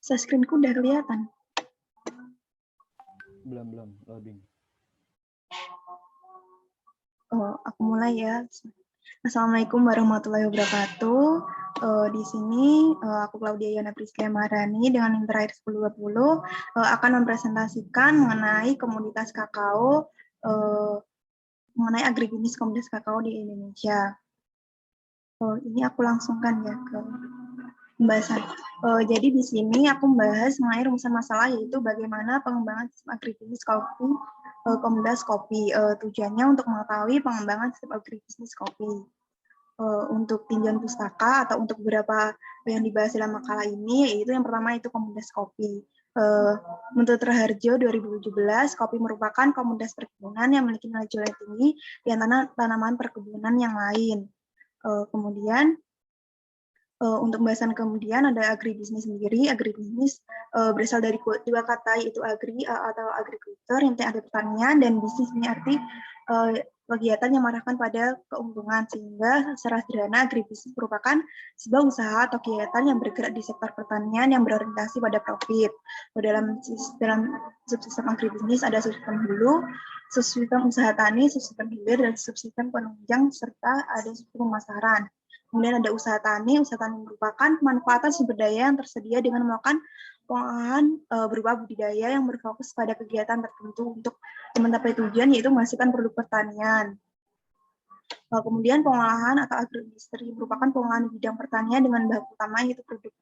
Share screen-ku udah kelihatan. Belum loading. Oh, aku mulai ya. Assalamualaikum warahmatullahi wabarakatuh. Di sini aku Claudia Yana Priscia Maharani dengan yang terakhir 1020 akan mempresentasikan mengenai komoditas kakao, mengenai agribisnis komoditas kakao di Indonesia. Ini aku langsungkan ya ke pembahasan. Jadi di sini aku membahas mengenai rumusan masalah, yaitu bagaimana pengembangan sistem agribisnis kopi, komoditas kopi. Tujuannya untuk mengetahui pengembangan sistem agribisnis kopi. Untuk tinjauan pustaka atau untuk beberapa yang dibahas dalam makalah ini, yaitu yang pertama itu komoditas kopi. Menurut Raharjo 2017, kopi merupakan komoditas perkebunan yang memiliki nilai jual yang tinggi di antara tanaman perkebunan yang lain. Kemudian untuk pembahasan kemudian ada agribisnis sendiri. Agribisnis berasal dari dua kata, yaitu agri atau agrikultur, yang ada pertanian, dan bisnis ini arti kegiatan yang mengarahkan pada keuntungan, sehingga secara sederhana agribisnis merupakan sebuah usaha atau kegiatan yang bergerak di sektor pertanian yang berorientasi pada profit. Dalam subsistem agribisnis ada subsistem hulu, subsistem usaha tani, subsistem hilir, dan subsistem penunjang, serta ada subsistem pemasaran. Kemudian ada usaha tani. Usaha tani merupakan pemanfaatan sumber daya yang tersedia dengan melakukan pengolahan berupa budidaya yang berfokus pada kegiatan tertentu untuk mencapai tujuan, yaitu menghasilkan produk pertanian. Kemudian pengolahan atau agroindustri merupakan pengolahan bidang pertanian dengan bahan utama, yaitu produk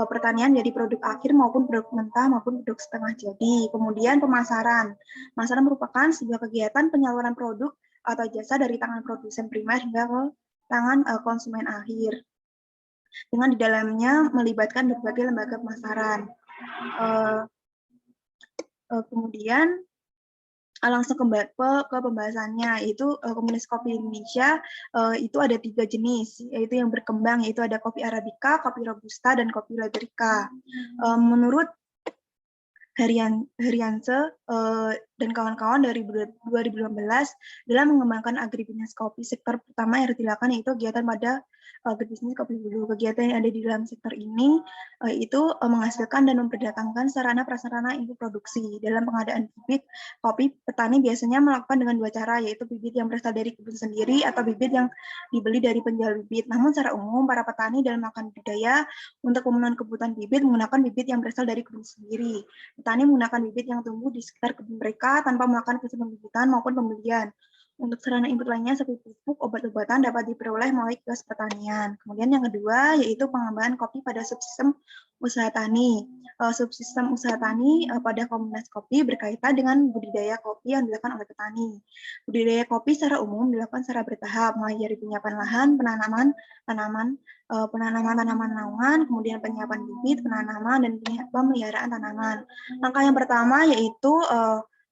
pertanian jadi produk akhir maupun produk mentah maupun produk setengah jadi. Kemudian pemasaran. Pemasaran merupakan sebuah kegiatan penyaluran produk atau jasa dari tangan produsen primer hingga ke tangan konsumen akhir, dengan di dalamnya melibatkan berbagai lembaga pemasaran. Kemudian langsung ke pembahasannya, yaitu komoditas kopi Indonesia itu ada 3 jenis, yaitu yang berkembang, yaitu ada kopi Arabica, kopi Robusta, dan kopi Liberica. Menurut Herianse dan kawan-kawan dari 2015 dalam mengembangkan agribisnis kopi, sektor pertama yang dilakukan yaitu kegiatan pada agribisnis kopi hulu. Kegiatan yang ada di dalam sektor ini itu menghasilkan dan memperdatangkan sarana prasarana input produksi. Dalam pengadaan bibit kopi, petani biasanya melakukan dengan 2 cara, yaitu bibit yang berasal dari kebun sendiri atau bibit yang dibeli dari penjual bibit. Namun secara umum para petani dalam melakukan budidaya untuk pemenuhan kebutuhan bibit menggunakan bibit yang berasal dari kebun sendiri. Petani menggunakan bibit yang tumbuh di sekitar kebun mereka tanpa melakukan proses pembibitan maupun pembelian. Untuk sarana input lainnya seperti pupuk, obat-obatan dapat diperoleh melalui kios pertanian. Kemudian yang kedua yaitu pengembangan kopi pada subsistem usaha tani. Subsistem usaha tani pada komoditas kopi berkaitan dengan budidaya kopi yang dilakukan oleh petani. Budidaya kopi secara umum dilakukan secara bertahap, mulai dari penyiapan lahan, penanaman tanaman naungan, kemudian penyiapan bibit, penanaman, dan pemeliharaan tanaman. Langkah yang pertama yaitu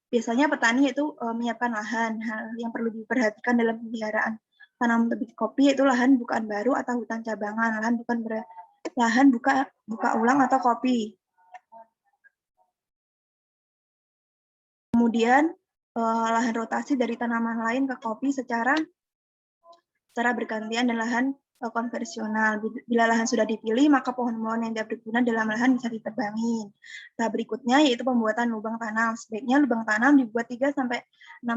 biasanya petani itu menyiapkan lahan. Hal yang perlu diperhatikan dalam pemeliharaan tanaman bibit kopi yaitu lahan bukaan baru atau hutan cabangan, lahan buka ulang atau kopi. Kemudian lahan rotasi dari tanaman lain ke kopi secara bergantian, dan lahan konvensional. Bila lahan sudah dipilih, maka pohon-pohon yang tidak berguna dalam lahan bisa ditebangin. Tahap berikutnya yaitu pembuatan lubang tanam. Sebaiknya lubang tanam dibuat 3 sampai 6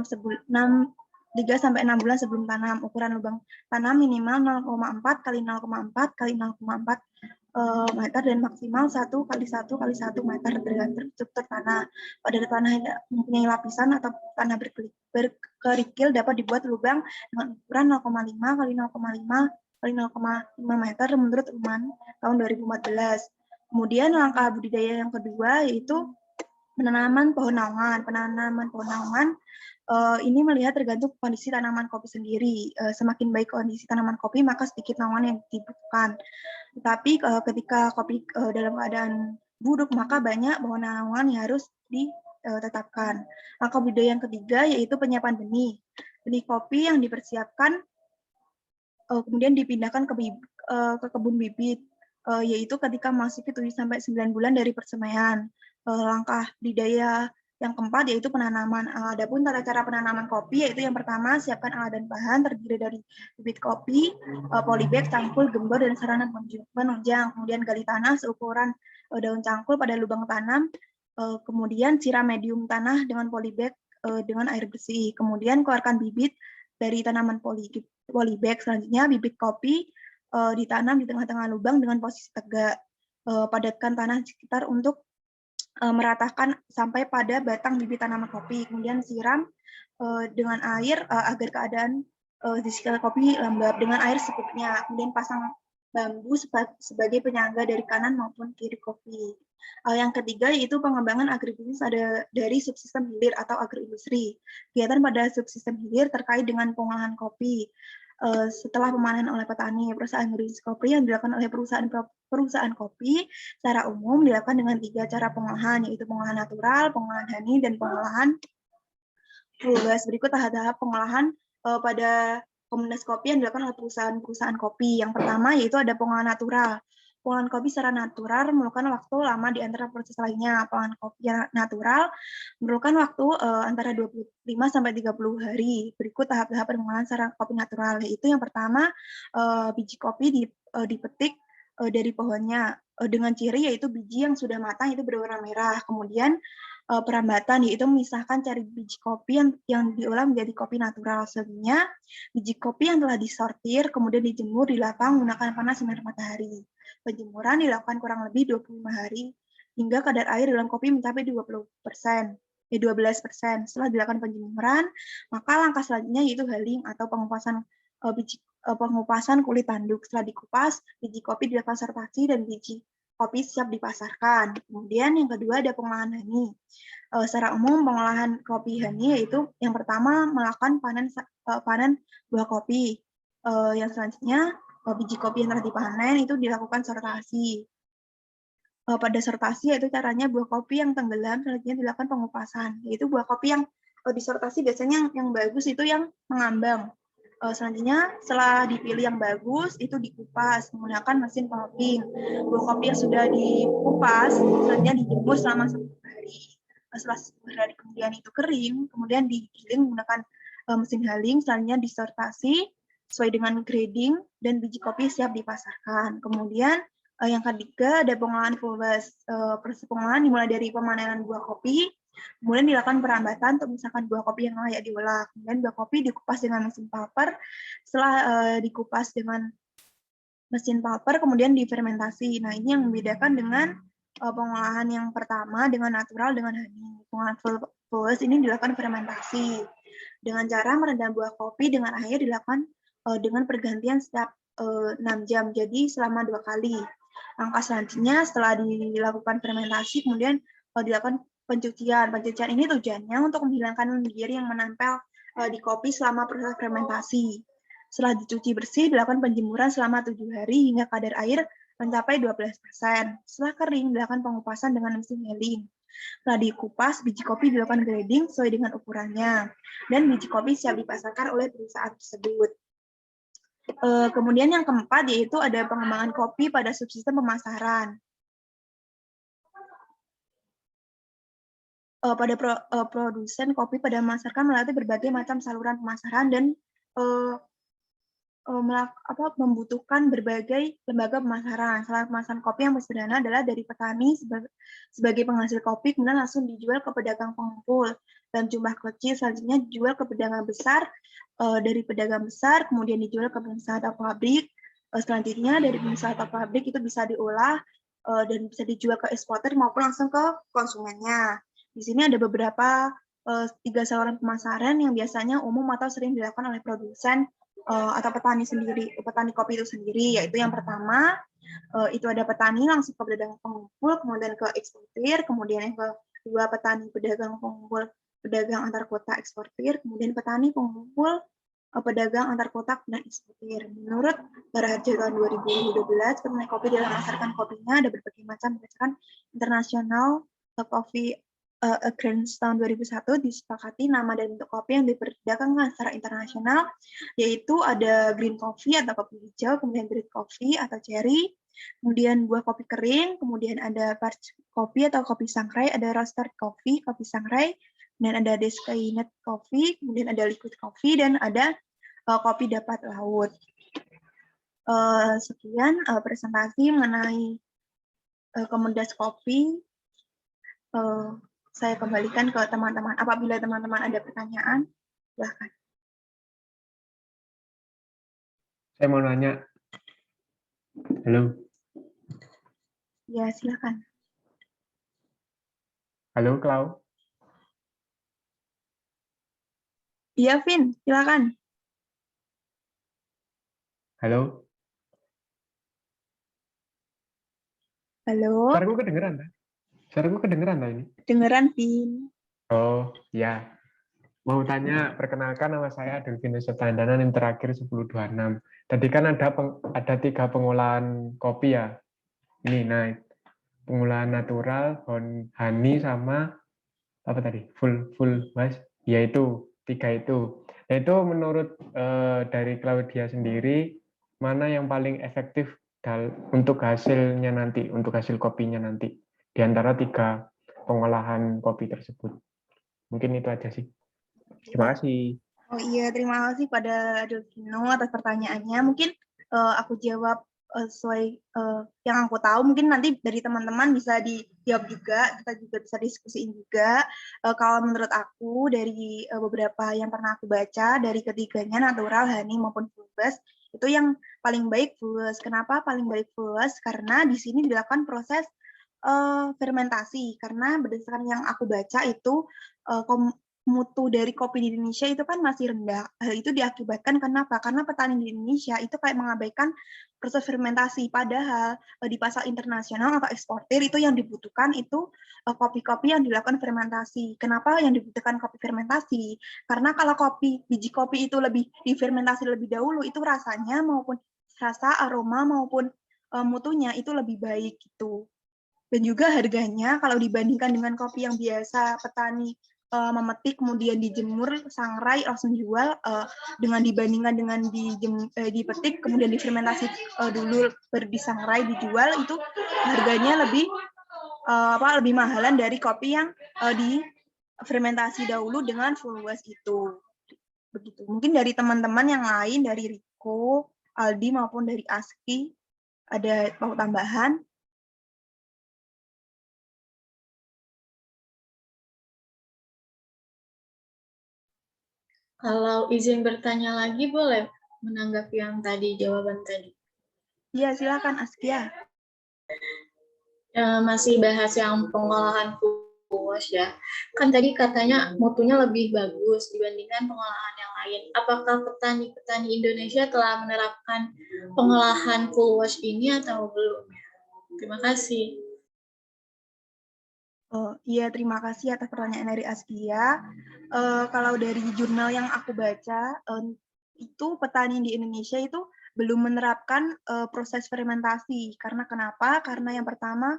bulan sebelum tanam. Ukuran lubang tanam minimal 0,4 x 0,4 x 0,4 meter dan maksimal 1 x 1 x 1 meter tergantung struktur tanah. Pada tanah yang mempunyai lapisan atau tanah berkerikil dapat dibuat lubang dengan ukuran 0,5 x 0,5 x 0,5 meter menurut UMAN tahun 2014. Kemudian langkah budidaya yang kedua yaitu penanaman pohon naungan. Penanaman pohon naungan ini melihat tergantung kondisi tanaman kopi sendiri. Semakin baik kondisi tanaman kopi, maka sedikit naungan yang dibutuhkan. Tetapi ketika kopi dalam keadaan buruk, maka banyak pohon naungan yang harus ditetapkan. Langkah budidaya yang ketiga yaitu penyiapan benih. Benih kopi yang dipersiapkan kemudian dipindahkan ke kebun bibit, yaitu ketika memasuki 7 sampai 9 bulan dari persemaian. Langkah budidaya Yang keempat yaitu penanaman. Adapun tata cara penanaman kopi yaitu yang pertama siapkan alat dan bahan terdiri dari bibit kopi, polybag, cangkul, gembor, dan sarana penunjang. Kemudian gali tanah seukuran daun cangkul pada lubang tanam. Kemudian siram medium tanah dengan polybag dengan air bersih. Kemudian keluarkan bibit dari tanaman polybag. Selanjutnya bibit kopi ditanam di tengah-tengah lubang dengan posisi tegak. Padatkan tanah sekitar untuk meratakan sampai pada batang bibit tanaman kopi. Kemudian siram dengan air agar keadaan di sekitar kopi lembab dengan air secukupnya. Kemudian pasang bambu sebagai penyangga dari kanan maupun kiri kopi. Yang ketiga yaitu pengembangan agribisnis ada dari subsistem hilir atau agroindustri. Kegiatan pada subsistem hilir terkait dengan pengolahan kopi. Setelah pemanen oleh petani, perusahaan agribisnis kopi yang dilakukan oleh perusahaan kopi secara umum dilakukan dengan 3 cara pengolahan, yaitu pengolahan natural, pengolahan honey, dan pengolahan full-gas. Berikut tahap-tahap pengolahan pada komunitas kopi yang dilakukan oleh perusahaan-perusahaan kopi. Yang pertama yaitu ada pengolahan natural. Pengolahan kopi secara natural memerlukan waktu lama di antara proses lainnya. Pengolahan kopi natural memerlukan waktu antara 25 sampai 30 hari. Berikut tahap-tahap pengolahan secara kopi natural, yaitu yang pertama biji kopi dipetik dari pohonnya dengan ciri yaitu biji yang sudah matang itu berwarna merah. Kemudian perambatan yaitu memisahkan cari biji kopi yang diolah menjadi kopi natural. Selanjutnya biji kopi yang telah disortir kemudian dijemur di lapang menggunakan panas sinar matahari. Penjemuran dilakukan kurang lebih 25 hari hingga kadar air dalam kopi mencapai 12%. Setelah dilakukan penjemuran, maka langkah selanjutnya yaitu hulling atau pengupasan kulit tanduk. Setelah dikupas, biji kopi dilakukan sortasi dan biji kopi siap dipasarkan. Kemudian yang kedua ada pengolahan honey. Secara umum pengolahan kopi honey yaitu yang pertama melakukan panen buah kopi. Yang selanjutnya biji kopi yang telah dipanen itu dilakukan sortasi. Pada sortasi yaitu caranya buah kopi yang tenggelam selanjutnya dilakukan pengupasan. Yaitu buah kopi yang disortasi biasanya yang bagus itu yang mengambang. Selanjutnya setelah dipilih yang bagus itu dikupas menggunakan mesin pengeping. Buah kopi yang sudah dikupas selanjutnya dijemur selama 1 hari. Setelah 1 hari kemudian itu kering, kemudian digiling menggunakan mesin hulling, selanjutnya disortasi sesuai dengan grading dan biji kopi siap dipasarkan. Kemudian yang ketiga ada pengolahan full-gas. Proses pengolahan dimulai dari pemanenan buah kopi, kemudian dilakukan perambatan untuk memisahkan buah kopi yang layak diolah. Kemudian buah kopi dikupas dengan mesin pulper. Setelah dikupas dengan mesin pulper, kemudian difermentasi. Nah, ini yang membedakan dengan pengolahan yang pertama dengan natural dengan honey. Pengolahan full-gas ini dilakukan fermentasi. Dengan cara merendam buah kopi dengan air dilakukan dengan pergantian setiap 6 jam, jadi selama 2 kali. Langkah selanjutnya setelah dilakukan fermentasi, kemudian dilakukan pencucian. Pencucian ini tujuannya untuk menghilangkan lendir yang menempel di kopi selama proses fermentasi. Setelah dicuci bersih, dilakukan penjemuran selama 7 hari hingga kadar air mencapai 12%. Setelah kering, dilakukan pengupasan dengan mesin hulling. Setelah dikupas, biji kopi dilakukan grading sesuai dengan ukurannya, dan biji kopi siap dipasarkan oleh perusahaan tersebut. Kemudian yang keempat yaitu ada pengembangan kopi pada subsistem pemasaran. Pada produsen kopi pada memasarkan melalui berbagai macam saluran pemasaran dan membutuhkan berbagai lembaga pemasaran. Saluran pemasaran kopi yang sederhana adalah dari petani sebagai penghasil kopi, kemudian langsung dijual ke pedagang pengumpul dalam jumlah kecil, selanjutnya dijual ke pedagang besar, dari pedagang besar kemudian dijual ke pengusaha atau pabrik, selanjutnya dari pengusaha atau pabrik itu bisa diolah dan bisa dijual ke eksportir maupun langsung ke konsumennya. Di sini ada beberapa 3 saluran pemasaran yang biasanya umum atau sering dilakukan oleh produsen atau petani sendiri, petani kopi itu sendiri, yaitu yang pertama itu ada petani langsung ke pedagang pengumpul, kemudian ke eksportir, kemudian yang kedua petani pedagang pengumpul, pedagang antar kota eksportir, kemudian petani pengumpul, pedagang antar kota dan eksportir. Menurut Baraharjo tahun 2012, petani kopi dalam memasarkan kopinya ada berbagai macam berdasarkan internasional coffee Agreement tahun 2001 disepakati nama dan bentuk kopi yang diperdagangkan secara internasional, yaitu ada green coffee atau kopi hijau, kemudian red coffee atau cherry, Kemudian buah kopi kering, kemudian ada parch kopi atau kopi sangrai, ada roasted coffee, kopi sangrai, dan ada descafeinated coffee, kemudian ada liquid coffee, dan ada kopi dapat laut. Sekian presentasi mengenai Komunitas Kopi. Saya kembalikan ke teman-teman. Apabila teman-teman ada pertanyaan, silahkan. Saya mau nanya. Halo. Ya, silahkan. Halo, Klau. Iya, Vin, silahkan. Halo. Halo. Suaraku kedengeran, tak? Suaraku kedengeran, tak ini? Dengeran, Vin. Oh, ya. Mau tanya, perkenalkan nama saya Delvinus Tandanan yang terakhir 1026. Tadi kan ada 3 pengolahan kopi ya. Ini, nah, pengolahan natural, honey, sama apa tadi? Full was, yaitu 3 itu. Nah, itu menurut dari Claudia sendiri, mana yang paling efektif untuk hasilnya nanti, untuk hasil kopinya nanti, di antara 3 pengolahan kopi tersebut? Mungkin itu aja sih. Terima kasih. Oh iya, terima kasih pada Delvino atas pertanyaannya. Mungkin aku jawab sesuai yang aku tahu. Mungkin nanti dari teman-teman bisa dijawab juga, kita juga bisa diskusiin juga. Kalau menurut aku, dari beberapa yang pernah aku baca, dari ketiganya, natural, honey, maupun fulvus, itu yang paling baik fulvus. Kenapa paling baik fulvus? Karena di sini dilakukan proses fermentasi. Karena berdasarkan yang aku baca itu, mutu dari kopi di Indonesia itu kan masih rendah. Hal itu diakibatkan kenapa? Karena petani di Indonesia itu kayak mengabaikan proses fermentasi. Padahal di pasar internasional atau eksportir itu yang dibutuhkan itu kopi-kopi yang dilakukan fermentasi. Kenapa yang dibutuhkan kopi fermentasi? Karena kalau biji kopi itu lebih difermentasi lebih dahulu, itu rasanya maupun rasa, aroma maupun mutunya itu lebih baik gitu. Dan juga harganya kalau dibandingkan dengan kopi yang biasa petani memetik kemudian dijemur sangrai langsung jual, dengan dibandingkan dengan dipetik kemudian difermentasi dulu baru disangrai dijual, itu harganya lebih mahalan dari kopi yang difermentasi dahulu dengan fulvus itu. Begitu. Mungkin dari teman-teman yang lain, dari Riko, Aldi maupun dari Aski, ada mau tambahan? Kalau izin bertanya lagi, boleh menanggapi yang tadi, jawaban tadi? Iya, silakan Askia. Masih bahas yang pengolahan fulvus ya. Kan tadi katanya mutunya lebih bagus dibandingkan pengolahan yang lain. Apakah petani-petani Indonesia telah menerapkan pengolahan fulvus ini atau belum? Terima kasih. Oh iya, terima kasih atas pertanyaan dari Askia. Kalau dari jurnal yang aku baca, itu petani di Indonesia itu belum menerapkan proses fermentasi. Karena kenapa? Karena yang pertama,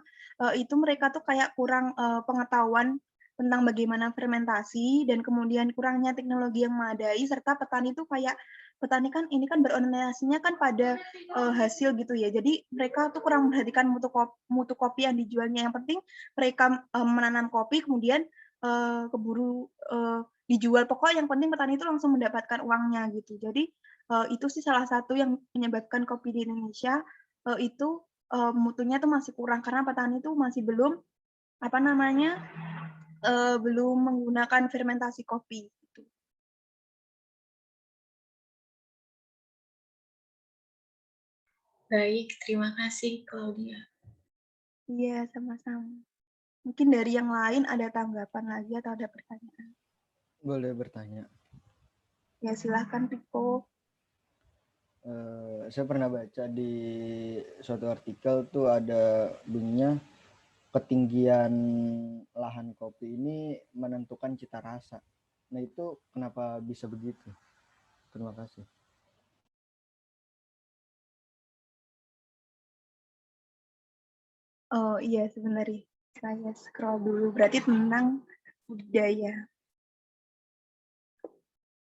itu mereka tuh kayak kurang pengetahuan tentang bagaimana fermentasi, dan kemudian kurangnya teknologi yang memadai, serta petani itu kayak, petani kan ini kan berorientasinya kan pada hasil gitu ya. Jadi mereka tuh kurang memperhatikan mutu kopi yang dijualnya. Yang penting mereka menanam kopi kemudian keburu dijual, pokoknya yang penting petani itu langsung mendapatkan uangnya gitu. Jadi itu sih salah satu yang menyebabkan kopi di Indonesia itu mutunya tuh masih kurang, karena petani itu masih belum belum menggunakan fermentasi kopi gitu. Baik, terima kasih Claudia. Iya, sama-sama. Mungkin dari yang lain ada tanggapan lagi atau ada pertanyaan? Boleh bertanya. Ya, silahkan Riko. Saya pernah baca di suatu artikel tuh ada bunyinya ketinggian lahan kopi ini menentukan cita rasa. Nah itu kenapa bisa begitu? Terima kasih. Oh iya, sebenarnya saya scroll dulu. Berarti tentang budaya.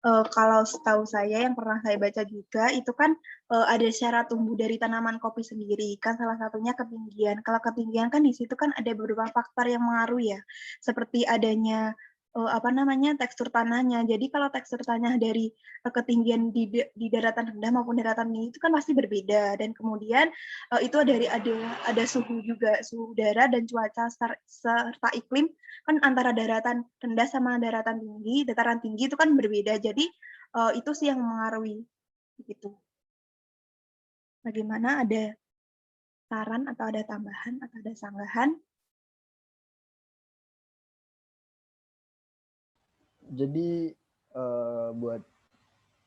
Kalau setahu saya yang pernah saya baca juga itu kan ada syarat tumbuh dari tanaman kopi sendiri kan salah satunya ketinggian. Kalau ketinggian kan di situ kan ada beberapa faktor yang mengaruhi ya, seperti adanya apa namanya tekstur tanahnya. Jadi kalau tekstur tanah dari ketinggian di daratan rendah maupun daratan tinggi itu kan pasti berbeda dan kemudian itu ada suhu juga, suhu udara dan cuaca serta iklim kan antara daratan rendah sama daratan tinggi, dataran tinggi itu kan berbeda. Jadi itu sih yang mengaruhi gitu. Bagaimana ada saran atau ada tambahan atau ada sanggahan? Jadi buat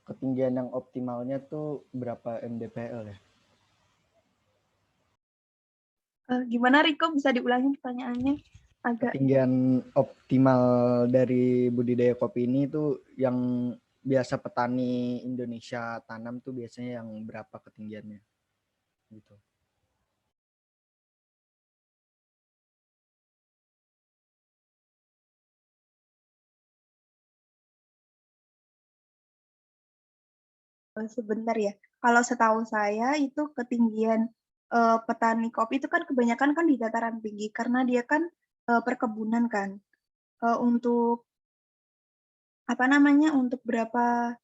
ketinggian yang optimalnya tuh berapa mdpl ya? Gimana Riko bisa diulangi pertanyaannya? Agak Ketinggian optimal dari budidaya kopi ini tuh yang biasa petani Indonesia tanam tuh biasanya yang berapa ketinggiannya gitu. sebentar ya. Kalau setahu saya itu ketinggian petani kopi itu kan kebanyakan kan di dataran tinggi karena dia kan perkebunan kan. Untuk apa namanya untuk berapa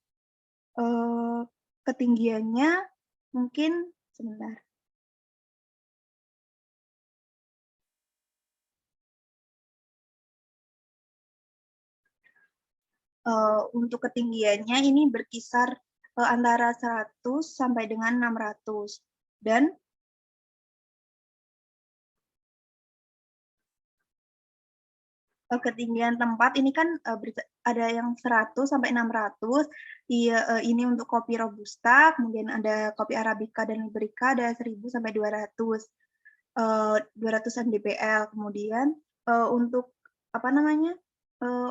ketinggiannya mungkin sebentar. Untuk ketinggiannya ini berkisar antara 100 sampai dengan 600 dan ketinggian tempat ini kan ada yang 100 sampai 600. Iya, ini untuk kopi robusta, kemudian ada kopi arabica dan liberica ada 1000 sampai 200. 200 mdpl. Kemudian untuk apa namanya?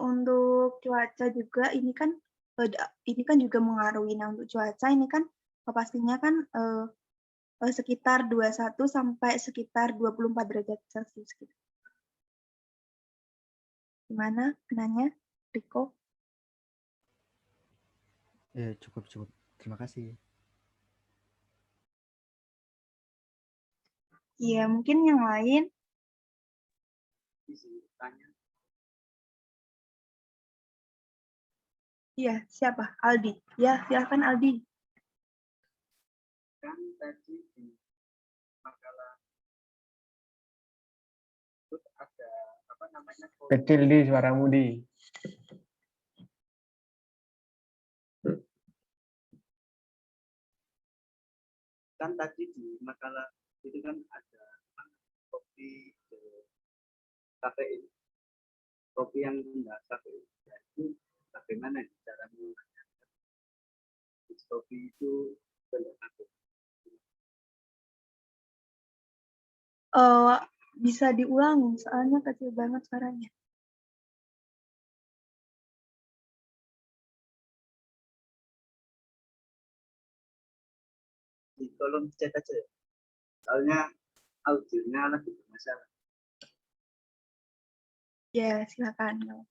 Untuk cuaca juga ini kan juga mengaruhi. Nah, untuk cuaca ini kan pastinya kan sekitar 21 sampai sekitar 24 derajat Celcius gitu. Gimana nanya, Riko? Ya, cukup. Terima kasih. Iya, mungkin yang lain. Iya, siapa? Aldi. Ya, silakan Aldi. Kan tadi di makalah itu ada apa namanya Kecil di suaramu di. kan tadi di makalah itu kan ada kopi kafein, kopi yang rendah kafein. Itu bagaimana cara menggunakan kopi itu rendah kafein? Bisa diulangi, soalnya kecil banget suaranya. Di kolom chat aja, soalnya audionya lagi bermasalah. Ya, silakan.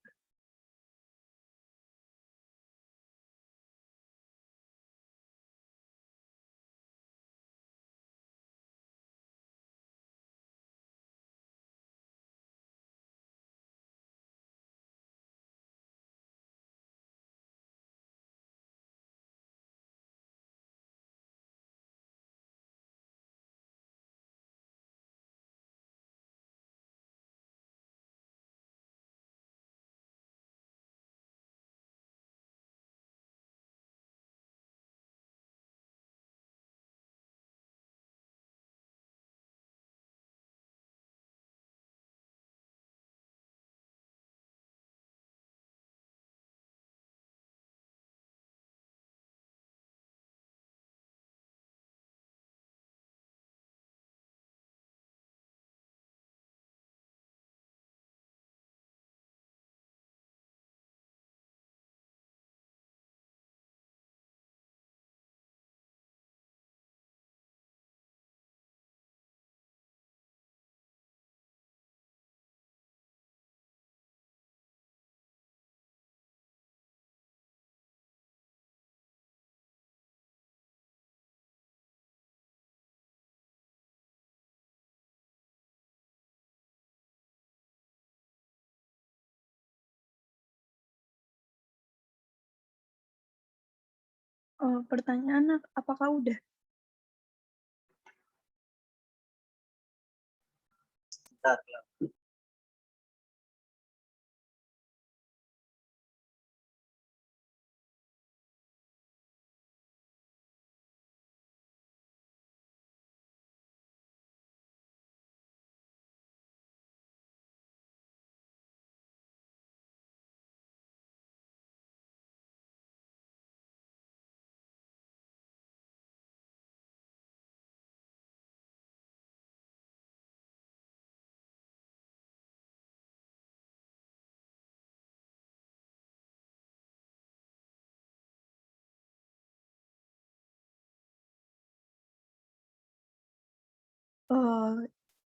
Pertanyaan apakah udah? Bentar,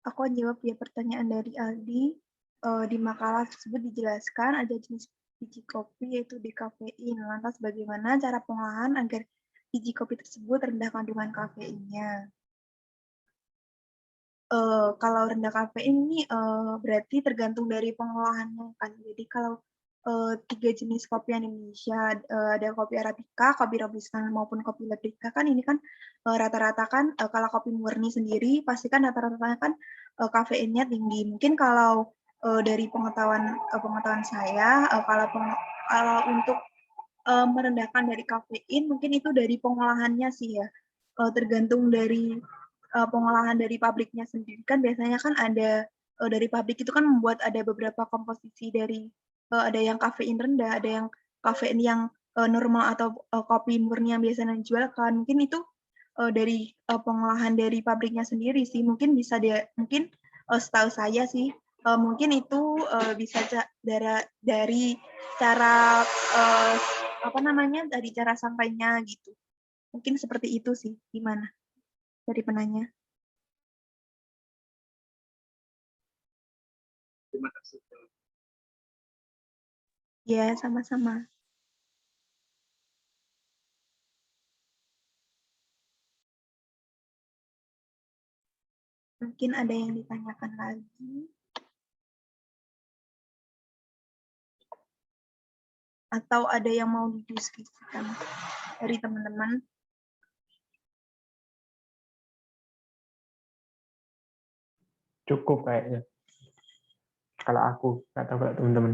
Aku jawab ya pertanyaan dari Aldi. Di makalah tersebut dijelaskan ada jenis biji kopi yaitu dekafein. Lantas bagaimana cara pengolahan agar biji kopi tersebut rendah kandungan kafeinnya? Kalau rendah kafein ini berarti tergantung dari pengolahannya kan. Jadi kalau 3 jenis kopi Indonesia, ada kopi Arabica, kopi Robusta maupun kopi Arabica kan ini kan rata-rata kan kalau kopi murni sendiri pasti kan rata-ratanya kan kafeinnya tinggi. Mungkin kalau dari pengetahuan saya kalau untuk merendahkan dari kafein mungkin itu dari pengolahannya sih ya. Tergantung dari pengolahan dari pabriknya sendiri kan biasanya kan ada dari pabrik itu kan membuat ada beberapa komposisi dari ada yang kafein rendah, ada yang kafein yang normal atau kopi murni yang biasanya dijual kan. Mungkin itu dari pengolahan dari pabriknya sendiri sih. Mungkin bisa mungkin setahu saya sih mungkin itu bisa dari cara apa namanya dari cara sampainya gitu. Mungkin seperti itu sih. Gimana dari penanya? terima kasih. Ya, sama-sama. Mungkin ada yang ditanyakan lagi. Atau ada yang mau didiskusikan dari teman-teman. Cukup kayaknya. Kalau aku, nggak tahu kalau teman-teman.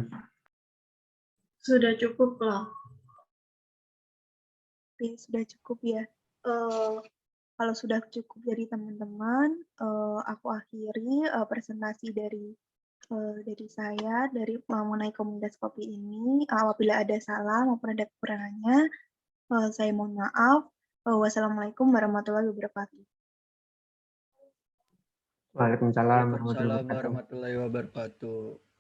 Sudah cukup loh. Oke, sudah cukup ya. Kalau sudah cukup dari teman-teman, aku akhiri presentasi dari saya dari mengenai komunitas kopi ini. Apabila ada salah maupun ada kekurangannya, saya mohon maaf. Wassalamualaikum warahmatullahi wabarakatuh. Waalaikumsalam Waalaikumsalam warahmatullahi wabarakatuh. warahmatullahi wabarakatuh.